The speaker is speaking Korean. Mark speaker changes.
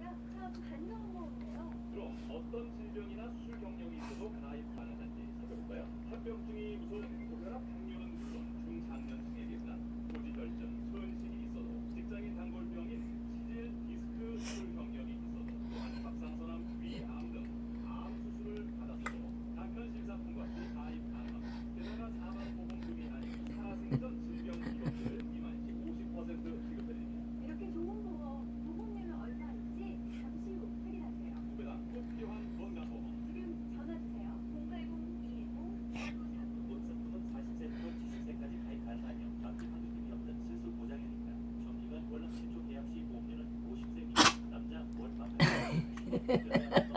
Speaker 1: 참 간지러운 거예요.
Speaker 2: 그럼 어떤 질병이나 수술 경력이 있어도 가입 가능한지 살펴볼까요? 합병증이 무서운 고혈압, 당뇨는 물론 중장년층에게나 고지혈증, 천식이 있어도 직장인 단골병인 치질, 디스크 수술 경력이 있어도 또한 갑상선암, 위암 등 암 수술을 받았어도 간편 심사 통과 시 가입 가능합니다. 게다가 사망보험금이 아닌 살아생전 질병 기록을 이만시 50% 지급해드립니다.
Speaker 1: 이렇게 좋은 보험료는 얼마인지 잠시 후 확인하세요.
Speaker 2: 구배당 꼭 필요한 건강보험.
Speaker 1: 지금 전화 주세요. 080-210-4949.
Speaker 3: 본선부터 40세부터 70세까지 가입 가능하며 만기 환급금이 없는 실수 보장이니까 정기간 월남 최초 계약 시 보험료는 50세 미만 남자 월 18,000원